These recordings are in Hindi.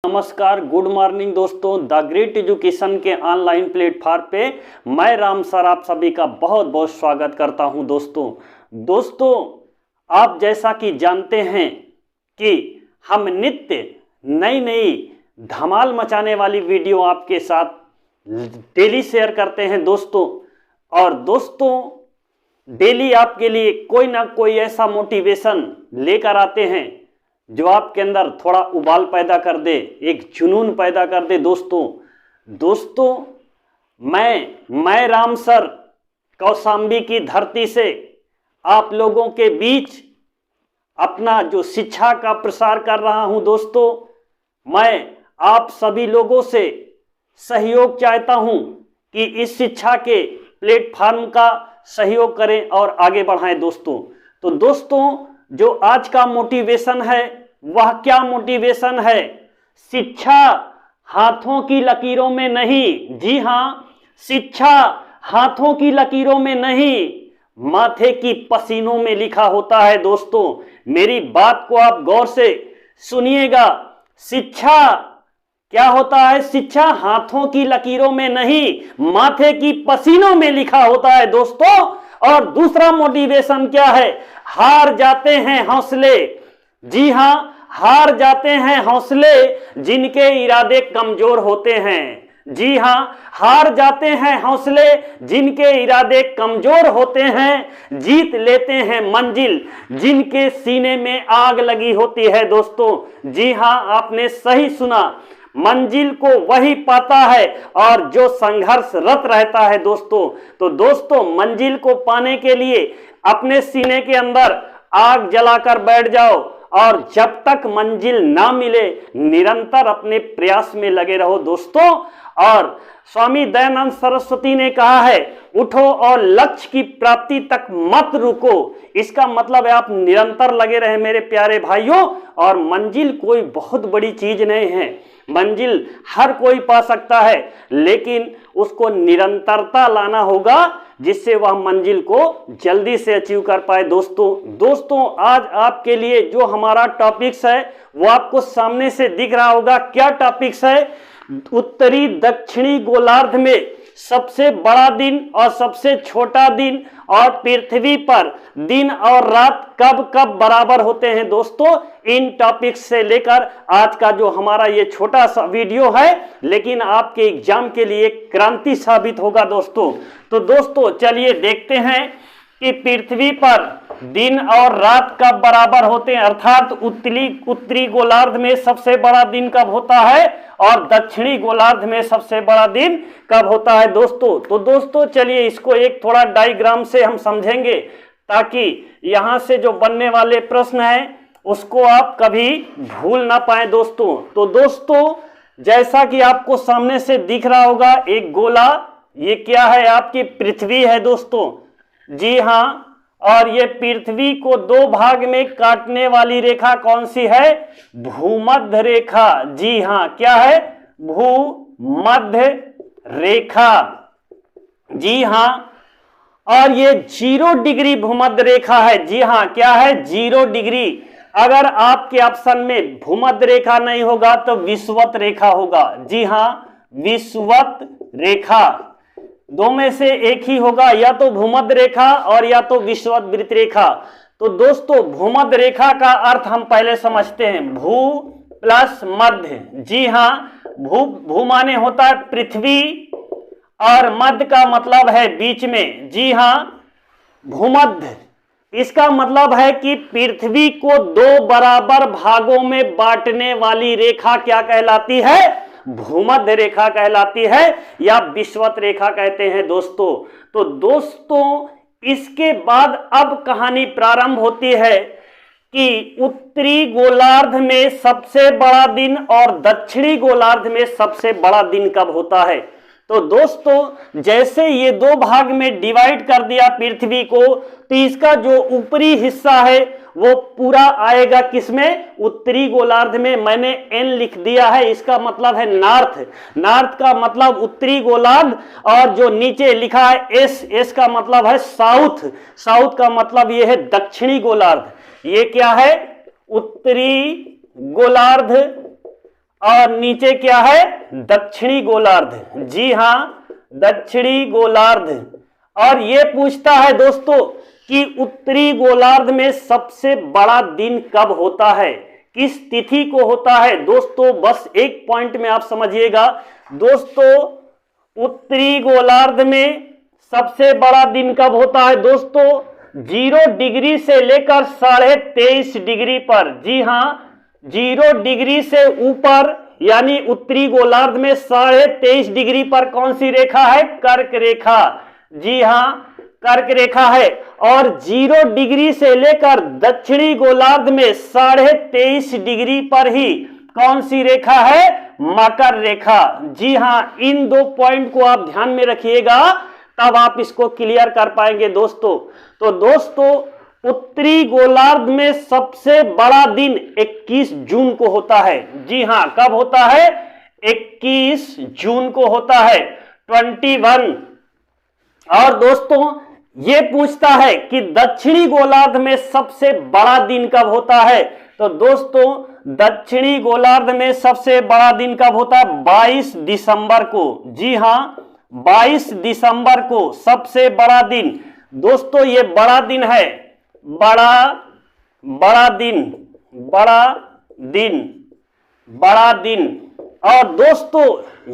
नमस्कार, गुड मॉर्निंग दोस्तों। द ग्रेट एजुकेशन के ऑनलाइन प्लेटफॉर्म पे मैं राम सर आप सभी का बहुत बहुत स्वागत करता हूं। दोस्तों आप जैसा कि जानते हैं कि हम नित्य नई नई धमाल मचाने वाली वीडियो आपके साथ डेली शेयर करते हैं दोस्तों। और दोस्तों डेली आपके लिए कोई ना कोई ऐसा मोटिवेशन लेकर आते हैं जो आपके अंदर थोड़ा उबाल पैदा कर दे, एक जुनून पैदा कर दे। दोस्तों मैं राम सर कौशाम्बी की धरती से आप लोगों के बीच अपना जो शिक्षा का प्रसार कर रहा हूं। दोस्तों मैं आप सभी लोगों से सहयोग चाहता हूं कि इस शिक्षा के प्लेटफॉर्म का सहयोग करें और आगे बढ़ाएं दोस्तों। तो दोस्तों जो आज का मोटिवेशन है वह क्या मोटिवेशन है? शिक्षा हाथों की लकीरों में नहीं। जी हाँ, शिक्षा हाथों की लकीरों में नहीं, माथे की पसीनों में लिखा होता है। दोस्तों मेरी बात को आप गौर से सुनिएगा। शिक्षा क्या होता है? शिक्षा हाथों की लकीरों में नहीं, माथे की पसीनों में लिखा होता है दोस्तों। और दूसरा मोटिवेशन क्या है? हार जाते हैं हौसले। जी हां, हार जाते हैं हौसले जिनके इरादे कमजोर होते हैं। जी हां, हार जाते हैं हौसले जिनके इरादे कमजोर होते हैं। जीत लेते हैं मंजिल जिनके सीने में आग लगी होती है दोस्तों। जी हां, आपने सही सुना, मंजिल को वही पाता है और जो संघर्षरत रहता है दोस्तों। तो दोस्तों मंजिल को पाने के लिए अपने सीने के अंदर आग जलाकर बैठ जाओ और जब तक मंजिल ना मिले निरंतर अपने प्रयास में लगे रहो दोस्तों। और स्वामी दयानंद सरस्वती ने कहा है, उठो और लक्ष्य की प्राप्ति तक मत रुको। इसका मतलब है आप निरंतर लगे रहे मेरे प्यारे भाइयों। और मंजिल कोई बहुत बड़ी चीज नहीं है, मंजिल हर कोई पा सकता है, लेकिन उसको निरंतरता लाना होगा जिससे वह मंजिल को जल्दी से अचीव कर पाए दोस्तों आज आपके लिए जो हमारा टॉपिक्स है वो आपको सामने से दिख रहा होगा। क्या टॉपिक्स है? उत्तरी दक्षिणी गोलार्ध में सबसे बड़ा दिन और सबसे छोटा दिन, और पृथ्वी पर दिन और रात कब कब बराबर होते हैं दोस्तों। इन टॉपिक्स से लेकर आज का जो हमारा ये छोटा सा वीडियो है, लेकिन आपके एग्जाम के लिए क्रांति साबित होगा दोस्तों। तो दोस्तों चलिए देखते हैं कि पृथ्वी पर दिन और रात कब बराबर होते हैं, अर्थात उत्तरी गोलार्ध में सबसे बड़ा दिन कब होता है और दक्षिणी गोलार्ध में सबसे बड़ा दिन कब होता है दोस्तों। तो दोस्तों चलिए इसको एक थोड़ा डायग्राम से हम समझेंगे ताकि यहां से जो बनने वाले प्रश्न हैं उसको आप कभी भूल ना पाए दोस्तों। तो दोस्तों जैसा कि आपको सामने से दिख रहा होगा एक गोला, ये क्या है? आपकी पृथ्वी है दोस्तों। जी हाँ, और ये पृथ्वी को दो भाग में काटने वाली रेखा कौन सी है? भूमध्य रेखा। जी हाँ, क्या है? भूमध्य रेखा। जी हाँ, और ये 0 डिग्री भूमध्य रेखा है। जी हाँ, क्या है? 0 डिग्री। अगर आपके ऑप्शन में भूमध्य रेखा नहीं होगा तो विषुवत रेखा होगा। जी हाँ, विषुवत रेखा, दो में से एक ही होगा, या तो भूमध्य रेखा और या तो विषुवत वृत्त रेखा। तो दोस्तों भूमध्य रेखा का अर्थ हम पहले समझते हैं, भू प्लस मध्य। जी हाँ, भू माने होता है पृथ्वी और मध्य का मतलब है बीच में। जी हाँ, भूमध्य इसका मतलब है कि पृथ्वी को दो बराबर भागों में बांटने वाली रेखा क्या कहलाती है? भूमध्य रेखा कहलाती है या विषुवत रेखा कहते हैं दोस्तों। तो दोस्तों इसके बाद अब कहानी प्रारंभ होती है कि उत्तरी गोलार्ध में सबसे बड़ा दिन और दक्षिणी गोलार्ध में सबसे बड़ा दिन कब होता है। तो दोस्तों जैसे ये दो भाग में डिवाइड कर दिया पृथ्वी को, तो इसका जो ऊपरी हिस्सा है वो पूरा आएगा किसमें? उत्तरी गोलार्ध में। मैंने एन लिख दिया है, इसका मतलब है नॉर्थ। नॉर्थ का मतलब उत्तरी गोलार्ध, और जो नीचे लिखा है एस, एस का मतलब है साउथ। साउथ का मतलब ये है दक्षिणी गोलार्ध। ये क्या है? उत्तरी गोलार्ध और नीचे क्या है, दक्षिणी गोलार्ध। जी हाँ, दक्षिणी गोलार्ध। और ये पूछता है दोस्तों कि उत्तरी गोलार्ध में सबसे बड़ा दिन कब होता है, किस तिथि को होता है। दोस्तों बस एक पॉइंट में आप समझिएगा दोस्तों, उत्तरी गोलार्ध में सबसे बड़ा दिन कब होता है दोस्तों, 0 डिग्री से लेकर 23.5 डिग्री पर। जी हाँ, 0 डिग्री से ऊपर यानी उत्तरी गोलार्ध में 23.5 डिग्री पर कौन सी रेखा है, कर्क रेखा। जी हाँ, कर्क रेखा है। और 0 डिग्री से लेकर दक्षिणी गोलार्ध में 23.5 डिग्री पर ही कौन सी रेखा है, मकर रेखा। जी हाँ, इन 2 पॉइंट को आप ध्यान में रखिएगा, तब आप इसको क्लियर कर पाएंगे दोस्तों। तो दोस्तों उत्तरी गोलार्ध में सबसे बड़ा दिन 21 जून को होता है। जी हाँ, कब होता है, 21 जून को होता है, 21। और दोस्तों ये पूछता है कि दक्षिणी गोलार्ध में सबसे बड़ा दिन कब होता है। तो दोस्तों दक्षिणी गोलार्ध में सबसे बड़ा दिन कब होता है, 22 दिसंबर को। जी हाँ, 22 दिसंबर को सबसे बड़ा दिन। दोस्तों ये बड़ा दिन है, बड़ा दिन। और दोस्तों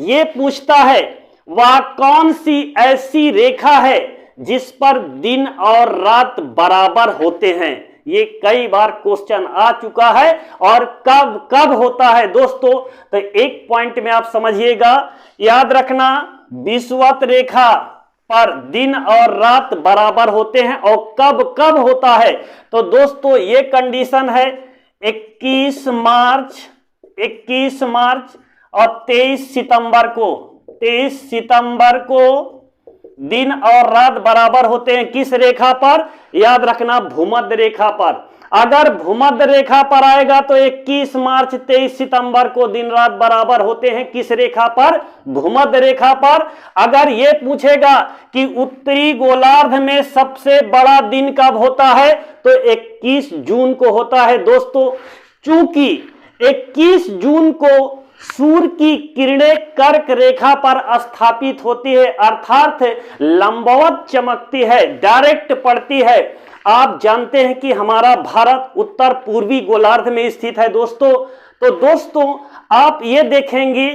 ये पूछता है वह कौन सी ऐसी रेखा है जिस पर दिन और रात बराबर होते हैं। ये कई बार क्वेश्चन आ चुका है। और कब कब होता है दोस्तों, तो एक पॉइंट में आप समझिएगा, याद रखना, विषुवत रेखा पर दिन और रात बराबर होते हैं। और कब कब होता है, तो दोस्तों ये कंडीशन है 21 मार्च और 23 सितंबर को दिन और रात बराबर होते हैं। किस रेखा पर, याद रखना, भूमध्य रेखा पर। अगर भूमध्य रेखा पर आएगा तो 21 मार्च 23 सितंबर को दिन रात बराबर होते हैं। किस रेखा पर, भूमध्य रेखा पर। अगर ये पूछेगा कि उत्तरी गोलार्ध में सबसे बड़ा दिन कब होता है, तो 21 जून को होता है दोस्तों। चूंकि 21 जून को सूर्य की किरणें कर्क रेखा पर स्थापित होती है, अर्थात लंबवत चमकती है, डायरेक्ट पड़ती है। आप जानते हैं कि हमारा भारत उत्तर पूर्वी गोलार्ध में स्थित है दोस्तों। तो दोस्तों आप ये देखेंगे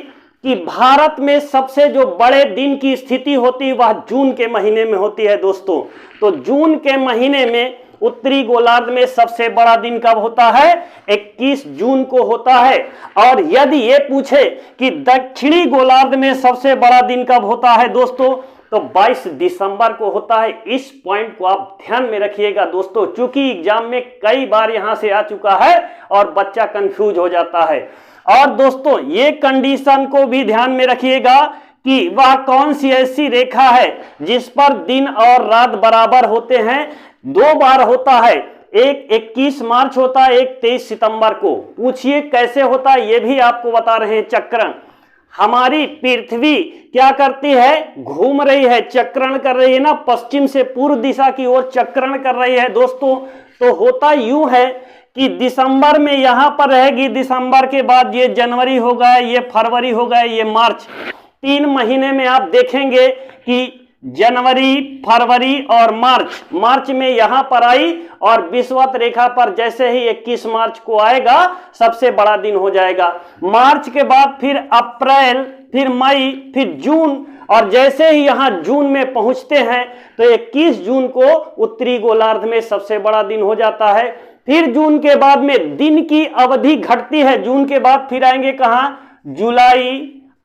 कि भारत में सबसे जो बड़े दिन की स्थिति होती है वह जून के महीने में होती है दोस्तों। तो जून के महीने में उत्तरी गोलार्ध में सबसे बड़ा दिन कब होता है, 21 जून को होता है। और यदि ये पूछे कि दक्षिणी गोलार्ध में सबसे बड़ा दिन कब होता है दोस्तों, तो 22 दिसंबर को होता है। इस पॉइंट को आप ध्यान में रखिएगा दोस्तों, क्योंकि एग्जाम में कई बार यहां से आ चुका है और बच्चा कंफ्यूज हो जाता है। और दोस्तों ये कंडीशन को भी ध्यान में रखिएगा कि वह कौन सी ऐसी रेखा है जिस पर दिन और रात बराबर होते हैं। 2 बार होता है, एक 21 मार्च होता है, एक 23 सितंबर को। पूछिए कैसे होता है, ये भी आपको बता रहे हैं। चक्रण, हमारी पृथ्वी क्या करती है, घूम रही है, चक्रण कर रही है ना, पश्चिम से पूर्व दिशा की ओर चक्रण कर रही है दोस्तों। तो होता यूं है कि दिसंबर में यहां पर रहेगी, दिसंबर के बाद ये जनवरी हो गया, ये फरवरी हो गया, ये मार्च। 3 महीने में आप देखेंगे कि जनवरी, फरवरी और मार्च में यहां पर आई, और विषुवत रेखा पर जैसे ही 21 मार्च को आएगा सबसे बड़ा दिन हो जाएगा। मार्च के बाद फिर अप्रैल, फिर मई, फिर जून, और जैसे ही यहां जून में पहुंचते हैं तो 21 जून को उत्तरी गोलार्ध में सबसे बड़ा दिन हो जाता है। फिर जून के बाद में दिन की अवधि घटती है। जून के बाद फिर आएंगे कहां, जुलाई,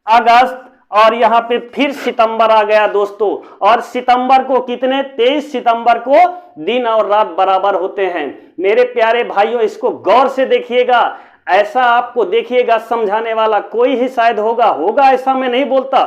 अगस्त, और यहां पे फिर सितंबर आ गया दोस्तों। और सितंबर को कितने, 23 सितंबर को दिन और रात बराबर होते हैं। मेरे प्यारे भाइयों इसको गौर से देखिएगा, ऐसा आपको देखिएगा समझाने वाला कोई ही शायद होगा ऐसा मैं नहीं बोलता।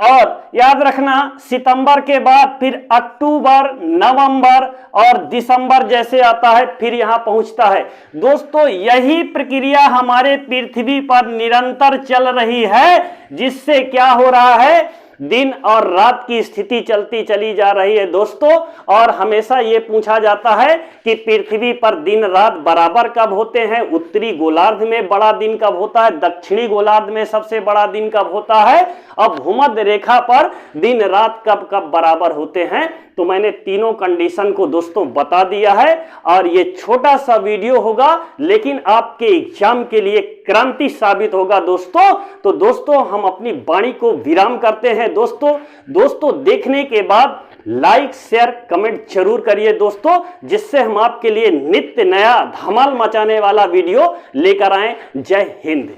और याद रखना सितंबर के बाद फिर अक्टूबर, नवंबर और दिसंबर जैसे आता है फिर यहां पहुंचता है दोस्तों। यही प्रक्रिया हमारे पृथ्वी पर निरंतर चल रही है, जिससे क्या हो रहा है, दिन और रात की स्थिति चलती चली जा रही है दोस्तों। और हमेशा ये पूछा जाता है कि पृथ्वी पर दिन रात बराबर कब होते हैं, उत्तरी गोलार्ध में बड़ा दिन कब होता है, दक्षिणी गोलार्ध में सबसे बड़ा दिन कब होता है, अब भूमध्य रेखा पर दिन रात कब कब बराबर होते हैं। तो मैंने तीनों कंडीशन को दोस्तों बता दिया है और ये छोटा सा वीडियो होगा लेकिन आपके एग्जाम के लिए क्रांति साबित होगा दोस्तों। तो दोस्तों हम अपनी वाणी को विराम करते हैं दोस्तों देखने के बाद लाइक शेयर कमेंट जरूर करिए दोस्तों, जिससे हम आपके लिए नित्य नया धमाल मचाने वाला वीडियो लेकर आए। जय हिंद।